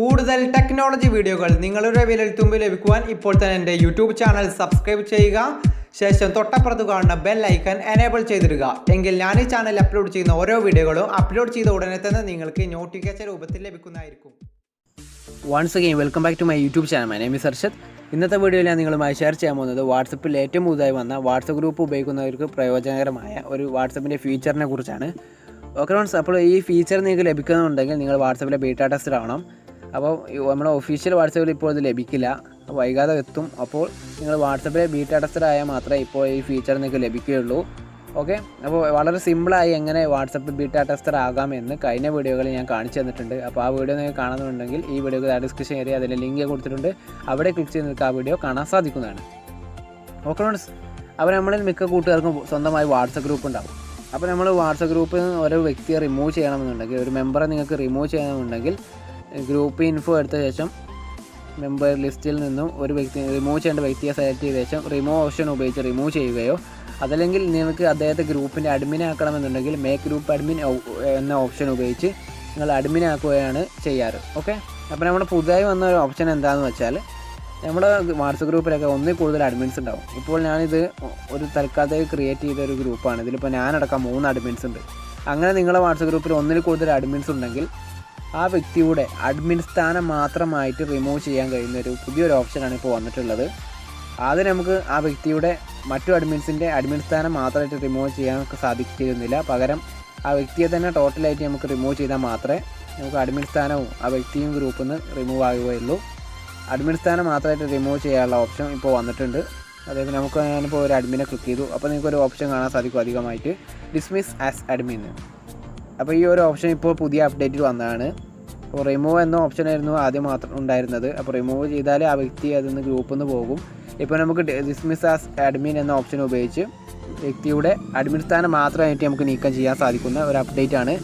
കൂടുതൽ ടെക്നോളജി വീഡിയോകൾ നിങ്ങളുടെ വിരൽത്തുമ്പിൽ ലഭിക്കുവാൻ ഇപ്പോൾ തന്നെ എൻ്റെ യൂട്യൂബ് ചാനൽ സബ്സ്ക്രൈബ് ചെയ്യുക. ശേഷം തൊട്ടപ്പുറത്ത് കാണുന്ന ബെൽ ഐക്കൺ എനേബിൾ ചെയ്തിടുക. എങ്കിൽ ഞാൻ ഈ ചാനൽ അപ്ലോഡ് ചെയ്യുന്ന ഓരോ വീഡിയോകളും അപ്ലോഡ് ചെയ്ത ഉടനെ തന്നെ നിങ്ങൾക്ക് നോട്ടിഫിക്കേഷൻ രൂപത്തിൽ ലഭിക്കുന്നതായിരിക്കും. Once again welcome back to my YouTube channel. My name is Arshad. ഇന്നത്തെ വീഡിയോയിൽ ഞാൻ നിങ്ങളുമായി ഷെയർ ചെയ്യാൻ പോകുന്നത് വാട്സപ്പിൽ ഏറ്റവും പുതുതായി വന്ന വാട്സപ്പ് ഗ്രൂപ്പ് ഉപയോഗിക്കുന്നവർക്ക് പ്രയോജനകരമായ ഒരു വാട്സപ്പിൻ്റെ ഫീച്ചറിനെ കുറിച്ചാണ്. ഓക്കെ ഫ്രണ്ട്സ്, അപ്പോൾ ഈ ഫീച്ചർ നിങ്ങൾക്ക് ലഭിക്കുന്നുണ്ടെങ്കിൽ നിങ്ങൾ വാട്സപ്പിലെ ബീറ്റ ടെസ്റ്റർ ആവണം. അപ്പോൾ നമ്മുടെ ഒഫീഷ്യൽ വാട്സപ്പിൽ ഇപ്പോൾ ഇത് ലഭിക്കില്ല, വൈകാതെ എത്തും. അപ്പോൾ നിങ്ങൾ വാട്സപ്പിലെ ബീറ്റ ടെസ്റ്റർ ആയാൽ മാത്രമേ ഇപ്പോൾ ഈ ഫീച്ചർ നിങ്ങൾക്ക് ലഭിക്കുകയുള്ളൂ. ഓക്കെ, അപ്പോൾ വളരെ സിമ്പിളായി എങ്ങനെ വാട്സപ്പ് ബീറ്റ ടെസ്റ്റർ ആകാമെന്ന് കഴിഞ്ഞ വീഡിയോകളിൽ ഞാൻ കാണിച്ചു തന്നിട്ടുണ്ട്. അപ്പോൾ ആ വീഡിയോ നിങ്ങൾക്ക് കാണുന്നുണ്ടെങ്കിൽ ഈ വീഡിയോക്ക് ഡിസ്ക്രിപ്ഷൻ ഏരിയ അതിൽ ലിങ്ക് കൊടുത്തിട്ടുണ്ട്, അവിടെ ക്ലിക്ക് ചെയ്ത് നിങ്ങൾക്ക് ആ വീഡിയോ കാണാൻ സാധിക്കുന്നതാണ്. ഓക്കെ ഫ്രണ്ട്സ്, അപ്പോൾ നമ്മളിൽ മിക്ക കൂട്ടുകാർക്കും സ്വന്തമായി വാട്സപ്പ് ഗ്രൂപ്പ് ഉണ്ടാകും. അപ്പോൾ നമ്മൾ വാട്സപ്പ് ഗ്രൂപ്പിൽ നിന്ന് ഓരോ വ്യക്തിയെ റിമൂവ് ചെയ്യണമെന്നുണ്ടെങ്കിൽ, ഒരു മെമ്പറെ നിങ്ങൾക്ക് റിമൂവ് ചെയ്യണമെന്നുണ്ടെങ്കിൽ ഗ്രൂപ്പ് ഇൻഫോ എടുത്ത ശേഷം മെമ്പർ ലിസ്റ്റിൽ നിന്നും ഒരു വ്യക്തി റിമൂവ് ചെയ്യേണ്ട വ്യക്തിയെ സെലക്ട് ചെയ്ത ശേഷം റിമൂവ് ഓപ്ഷൻ ഉപയോഗിച്ച് റിമൂവ് ചെയ്യുകയോ, അതല്ലെങ്കിൽ നിങ്ങൾക്ക് അദ്ദേഹത്തെ ഗ്രൂപ്പിൻ്റെ അഡ്മിൻ ആക്കണമെന്നുണ്ടെങ്കിൽ മേക്ക് ഗ്രൂപ്പ് അഡ്മിൻ എന്ന ഓപ്ഷൻ ഉപയോഗിച്ച് നിങ്ങൾ അഡ്മിൻ ആക്കുകയാണ് ചെയ്യാറ്. ഓക്കെ, അപ്പോൾ നമ്മുടെ പുതുതായി വന്ന ഒരു ഓപ്ഷൻ എന്താണെന്ന് വെച്ചാൽ, നമ്മുടെ വാട്സപ്പ് ഗ്രൂപ്പിലൊക്കെ ഒന്നിൽ കൂടുതൽ അഡ്മിൻസ് ഉണ്ടാവും. ഇപ്പോൾ ഞാനിത് ഒരു തൽക്കാലത്തേക്ക് ക്രിയേറ്റ് ചെയ്ത ഒരു ഗ്രൂപ്പാണ്. ഇതിലിപ്പോൾ ഞാനടക്കം 3 അഡ്മിൻസ് ഉണ്ട്. അങ്ങനെ നിങ്ങളുടെ വാട്സപ്പ് ഗ്രൂപ്പിൽ ഒന്നിൽ കൂടുതൽ അഡ്മിൻസ് ഉണ്ടെങ്കിൽ ആ വ്യക്തിയുടെ അഡ്മിൻ സ്ഥാനം മാത്രമായിട്ട് റിമൂവ് ചെയ്യാൻ കഴിയുന്ന ഒരു പുതിയൊരു ഓപ്ഷനാണ് ഇപ്പോൾ വന്നിട്ടുള്ളത്. ആദ്യം നമുക്ക് ആ വ്യക്തിയുടെ മറ്റു അഡ്മിൻസിൻ്റെ അഡ്മിൻ സ്ഥാനം മാത്രമായിട്ട് റിമൂവ് ചെയ്യാൻ സാധിച്ചിരുന്നില്ല. പകരം ആ വ്യക്തിയെ തന്നെ ടോട്ടലായിട്ട് നമുക്ക് റിമൂവ് ചെയ്താൽ മാത്രമേ നമുക്ക് അഡ്മിൻ സ്ഥാനവും ആ വ്യക്തിയും ഗ്രൂപ്പിൽ നിന്ന് റിമൂവ് ആകുകയുള്ളൂ. അഡ്മിൻ സ്ഥാനം മാത്രമായിട്ട് റിമൂവ് ചെയ്യാനുള്ള ഓപ്ഷൻ ഇപ്പോൾ വന്നിട്ടുണ്ട്. അതായത് നമുക്ക് ഞാനിപ്പോൾ ഒരു അഡ്മിനെ ക്ലിക്ക് ചെയ്തു. അപ്പോൾ നിങ്ങൾക്കൊരു ഓപ്ഷൻ കാണാൻ സാധിക്കും അധികമായിട്ട്, ഡിസ്മിസ് ആസ് അഡ്മിൻ. അപ്പോൾ ഈ ഒരു ഓപ്ഷൻ ഇപ്പോൾ പുതിയ അപ്ഡേറ്റിൽ വന്നതാണ്. അപ്പോൾ റിമൂവ് എന്ന ഓപ്ഷനായിരുന്നു ആദ്യം മാത്രം ഉണ്ടായിരുന്നത്. അപ്പോൾ റിമൂവ് ചെയ്താൽ ആ വ്യക്തി അതിൽ നിന്ന് ഗ്രൂപ്പിൽ നിന്ന് പോകും. ഇപ്പോൾ നമുക്ക് ഡിസ്മിസ് ആസ് അഡ്മിൻ എന്ന ഓപ്ഷൻ ഉപയോഗിച്ച് വ്യക്തിയുടെ അഡ്മിൻ സ്ഥാനം മാത്രമായിട്ട് നമുക്ക് നീക്കം ചെയ്യാൻ സാധിക്കുന്ന ഒരു അപ്ഡേറ്റ് ആണ്.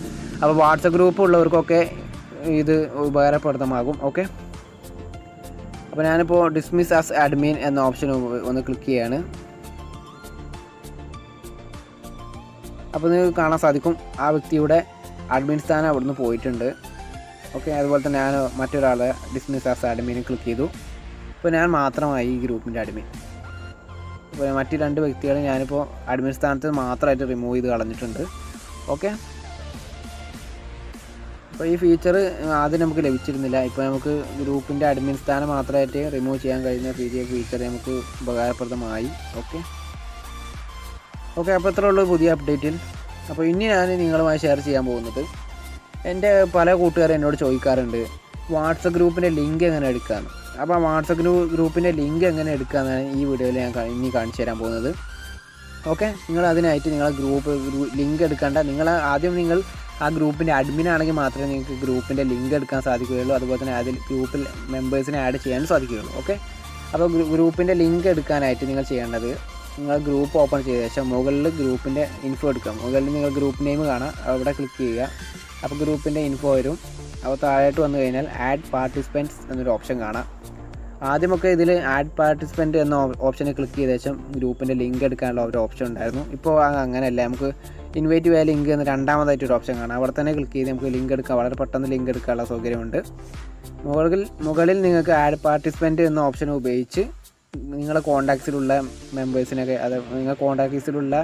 അപ്പോൾ വാട്സപ്പ് ഗ്രൂപ്പ് ഉള്ളവർക്കൊക്കെ ഇത് ഉപകാരപ്രദമാകും. ഓക്കെ, അപ്പോൾ ഞാനിപ്പോൾ ഡിസ്മിസ് ആസ് അഡ്മിൻ എന്ന ഓപ്ഷൻ ഒന്ന് ക്ലിക്ക് ചെയ്യാണ്. അപ്പോൾ നിങ്ങൾക്ക് കാണാൻ സാധിക്കും ആ വ്യക്തിയുടെ അഡ്മിൻ സ്ഥാനം അവിടുന്ന് പോയിട്ടുണ്ട്. ഓക്കെ, അതുപോലെ തന്നെ ഞാൻ മറ്റൊരാളെ ഡിസ്മിസ് ആസ് അഡ്മിൻ ക്ലിക്ക് ചെയ്തു. ഇപ്പോൾ ഞാൻ മാത്രമായി ഈ ഗ്രൂപ്പിൻ്റെ അഡ്മിൻ. അപ്പോൾ മറ്റ് 2 വ്യക്തികളെ ഞാനിപ്പോൾ അഡ്മിൻ സ്ഥാനത്ത് മാത്രമായിട്ട് റിമൂവ് ചെയ്ത് കളഞ്ഞിട്ടുണ്ട്. ഓക്കെ, അപ്പോൾ ഈ ഫീച്ചർ ആദ്യം നമുക്ക് ലഭിച്ചിരുന്നില്ല. ഇപ്പോൾ നമുക്ക് ഗ്രൂപ്പിൻ്റെ അഡ്മിൻ സ്ഥാനം മാത്രമായിട്ട് റിമൂവ് ചെയ്യാൻ കഴിയുന്ന ഫീച്ചർ നമുക്ക് ഉപകാരപ്രദമായി. ഓക്കെ, അപ്പോൾ ഇത്രേ ഉള്ളൂ പുതിയ അപ്ഡേറ്റിൽ. അപ്പോൾ ഇനി ഞാൻ നിങ്ങളുമായി ഷെയർ ചെയ്യാൻ പോകുന്നത്, എൻ്റെ പല കൂട്ടുകാരും എന്നോട് ചോദിക്കാറുണ്ട് വാട്സപ്പ് ഗ്രൂപ്പിൻ്റെ ലിങ്ക് എങ്ങനെ എടുക്കാമെന്ന്. അപ്പോൾ വാട്സപ്പ് ഗ്രൂപ്പിൻ്റെ ലിങ്ക് എങ്ങനെ എടുക്കാമെന്നാണ് ഈ വീഡിയോയിൽ ഞാൻ ഇനി കാണിച്ചു തരാൻ പോകുന്നത്. ഓക്കെ, നിങ്ങൾ അതിനായിട്ട് നിങ്ങളെ ഗ്രൂപ്പ് ലിങ്ക് എടുക്കേണ്ട, നിങ്ങൾ ആ ഗ്രൂപ്പിൻ്റെ അഡ്മിൻ ആണെങ്കിൽ മാത്രമേ നിങ്ങൾക്ക് ഗ്രൂപ്പിൻ്റെ ലിങ്ക് എടുക്കാൻ സാധിക്കുകയുള്ളൂ. അതുപോലെ തന്നെ അതിൽ ഗ്രൂപ്പിൽ മെമ്പേഴ്സിനെ ആഡ് ചെയ്യാൻ സാധിക്കുകയുള്ളൂ. ഓക്കെ, അപ്പോൾ ഗ്രൂപ്പിൻ്റെ ലിങ്ക് എടുക്കാനായിട്ട് നിങ്ങൾ ചെയ്യേണ്ടത്, നിങ്ങൾ ഗ്രൂപ്പ് ഓപ്പൺ ചെയ്ത ശേഷം മുകളിൽ ഗ്രൂപ്പിൻ്റെ ഇൻഫോ എടുക്കുക. മുകളിൽ നിങ്ങൾ ഗ്രൂപ്പ് നെയിം കാണാം, അവിടെ ക്ലിക്ക് ചെയ്യുക. അപ്പോൾ ഗ്രൂപ്പിൻ്റെ ഇൻഫോ വരും. അപ്പോൾ താഴോട്ട് വന്നു കഴിഞ്ഞാൽ ആഡ് പാർട്ടിസിപ്പൻറ്റ്സ് എന്നൊരു ഓപ്ഷൻ കാണാം. ആദ്യമൊക്കെ ഇതിൽ ആഡ് പാർട്ടിസിപ്പൻറ്റ് എന്ന ഓപ്ഷനിൽ ക്ലിക്ക് ചെയ്ത ശേഷം ഗ്രൂപ്പിൻ്റെ ലിങ്ക് എടുക്കാനുള്ള ഒരു ഓപ്ഷൻ ഉണ്ടായിരുന്നു. ഇപ്പോൾ അങ്ങനെയല്ല, നമുക്ക് ഇൻവൈറ്റ് ചെയ്യാൻ ലിങ്ക് എന്ന് രണ്ടാമതായിട്ടൊരു ഓപ്ഷൻ കാണാം. അവിടെ തന്നെ ക്ലിക്ക് ചെയ്ത് നമുക്ക് ലിങ്ക് എടുക്കാം. വളരെ പെട്ടെന്ന് ലിങ്ക് എടുക്കാനുള്ള സൗകര്യമുണ്ട്. മുകളിൽ നിങ്ങൾക്ക് ആഡ് പാർട്ടിസിപ്പൻറ്റ് എന്ന ഓപ്ഷൻ ഉപയോഗിച്ച് നിങ്ങളുടെ കോൺടാക്ട്സിലുള്ള മെമ്പേഴ്സിനൊക്കെ, അത് നിങ്ങൾ കോൺടാക്ട്സിലുള്ള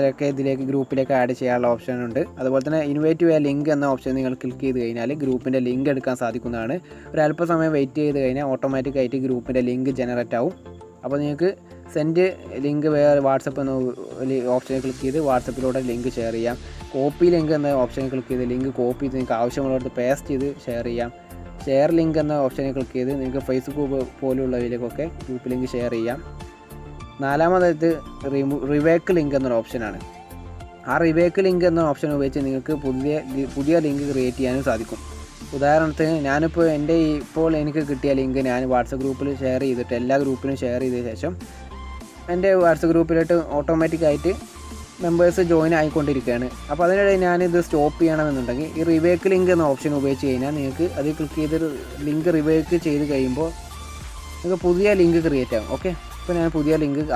ഒക്കെ ഇതിലേക്ക് ഗ്രൂപ്പിലേക്ക് ആഡ് ചെയ്യാനുള്ള ഓപ്ഷനുണ്ട്. അതുപോലെ തന്നെ ഇൻവൈറ്റ് ചെയ്യാൻ ലിങ്ക് എന്ന ഓപ്ഷൻ നിങ്ങൾ ക്ലിക്ക് ചെയ്ത് കഴിഞ്ഞാൽ ഗ്രൂപ്പിൻ്റെ ലിങ്ക് എടുക്കാൻ സാധിക്കുന്നതാണ്. ഒരു അല്പസമയം വെയിറ്റ് ചെയ്ത് കഴിഞ്ഞാൽ ഓട്ടോമാറ്റിക്കായിട്ട് ഗ്രൂപ്പിൻ്റെ ലിങ്ക് ജനറേറ്റ് ആവും. അപ്പോൾ നിങ്ങൾക്ക് സെൻഡ് ലിങ്ക് വേറെ വാട്സപ്പ് എന്ന ഓപ്ഷനിൽ ക്ലിക്ക് ചെയ്ത് വാട്സപ്പിലൂടെ ലിങ്ക് ഷെയർ ചെയ്യാം. കോപ്പി ലിങ്ക് എന്ന ഓപ്ഷനിൽ ക്ലിക്ക് ചെയ്ത് ലിങ്ക് കോപ്പി ചെയ്ത് നിങ്ങൾക്ക് ആവശ്യമുള്ളിടത്ത് പേസ്റ്റ് ചെയ്ത് ഷെയർ ചെയ്യാം. ഷെയർ ലിങ്ക് എന്ന ഓപ്ഷനിൽ ക്ലിക്ക് ചെയ്ത് നിങ്ങൾക്ക് ഫേസ്ബുക്ക് പോലുള്ളവയിലേക്കൊക്കെ ഗ്രൂപ്പ് ലിങ്ക് ഷെയർ ചെയ്യാം. നാലാമതായിട്ട് റിവേക്ക് ലിങ്ക് എന്നൊരു ഓപ്ഷനാണ്. ആ റിവേക്ക് ലിങ്ക് എന്ന ഓപ്ഷൻ ഉപയോഗിച്ച് നിങ്ങൾക്ക് പുതിയ ലിങ്ക് ക്രിയേറ്റ് ചെയ്യാനും സാധിക്കും. ഉദാഹരണത്തിന് ഞാനിപ്പോൾ ഇപ്പോൾ എനിക്ക് കിട്ടിയ ലിങ്ക് ഞാൻ വാട്സപ്പ് ഗ്രൂപ്പിൽ ഷെയർ ചെയ്തിട്ട് എല്ലാ ഗ്രൂപ്പിലും ഷെയർ ചെയ്ത ശേഷം എൻ്റെ വാട്സപ്പ് ഗ്രൂപ്പിലോട്ട് ഓട്ടോമാറ്റിക്കായിട്ട് മെമ്പേഴ്സ് ജോയിൻ ആയിക്കൊണ്ടിരിക്കുകയാണ്. അപ്പോൾ അതിനിടെ ഞാനിത് സ്റ്റോപ്പ് ചെയ്യണമെന്നുണ്ടെങ്കിൽ ഈ റിവേക്ക് ലിങ്ക് എന്ന ഓപ്ഷൻ ഉപയോഗിച്ച് കഴിഞ്ഞാൽ നിങ്ങൾക്ക് അത് ക്ലിക്ക് ചെയ്ത് ലിങ്ക് റിവേക്ക് ചെയ്ത് കഴിയുമ്പോൾ നിങ്ങൾക്ക് പുതിയ ലിങ്ക് ക്രിയേറ്റ് ആകും. ഓക്കെ, ഇപ്പോൾ ഞാൻ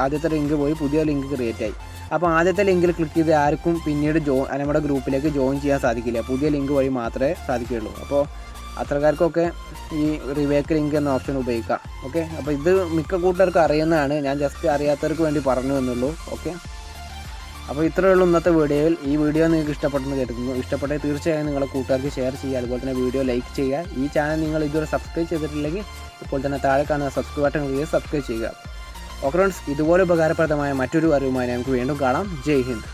ആദ്യത്തെ ലിങ്ക് പോയി പുതിയ ലിങ്ക് ക്രിയേറ്റ് ആയി. അപ്പോൾ ആദ്യത്തെ ലിങ്കിൽ ക്ലിക്ക് ചെയ്ത് ആർക്കും പിന്നീട് നമ്മുടെ ഗ്രൂപ്പിലേക്ക് ജോയിൻ ചെയ്യാൻ സാധിക്കില്ല. പുതിയ ലിങ്ക് വഴി മാത്രമേ സാധിക്കുകയുള്ളൂ. അപ്പോൾ അത്രക്കാർക്കൊക്കെ ഈ റിവേക്ക് ലിങ്ക് എന്ന ഓപ്ഷൻ ഉപയോഗിക്കാം. ഓക്കെ, അപ്പോൾ ഇത് മിക്ക കൂട്ടുകാർക്കും അറിയുന്നതാണ്, ഞാൻ ജസ്റ്റ് അറിയാത്തവർക്ക് വേണ്ടി പറഞ്ഞു എന്നുള്ളൂ. ഓക്കെ, അപ്പോൾ ഇത്രയേ ഉള്ളൂ ഇന്നത്തെ വീഡിയോയിൽ. ഈ വീഡിയോ നിങ്ങൾക്ക് ഇഷ്ടപ്പെട്ടെന്ന് കരുതുന്നു. ഇഷ്ടപ്പെട്ടെങ്കിൽ തീർച്ചയായും നിങ്ങളുടെ കൂട്ടുകാർക്ക് ഷെയർ ചെയ്യുക, അതുപോലെ തന്നെ വീഡിയോ ലൈക്ക് ചെയ്യുക. ഈ ചാനൽ നിങ്ങൾ ഇതുവരെ സബ്സ്ക്രൈബ് ചെയ്തിട്ടില്ലെങ്കിൽ ഇപ്പോൾ തന്നെ താഴെ കാണുന്ന സബ്സ്ക്രൈബ് ബട്ടൺ ക്ലിക്ക് സബ്സ്ക്രൈബ് ചെയ്യുക. ഓക്കെ ഫ്രണ്ട്സ്, ഇതുപോലെ ഉപകാരപ്രദമായ മറ്റൊരു അറിവുമായി നമുക്ക് വീണ്ടും കാണാം. ജയ് ഹിന്ദ്.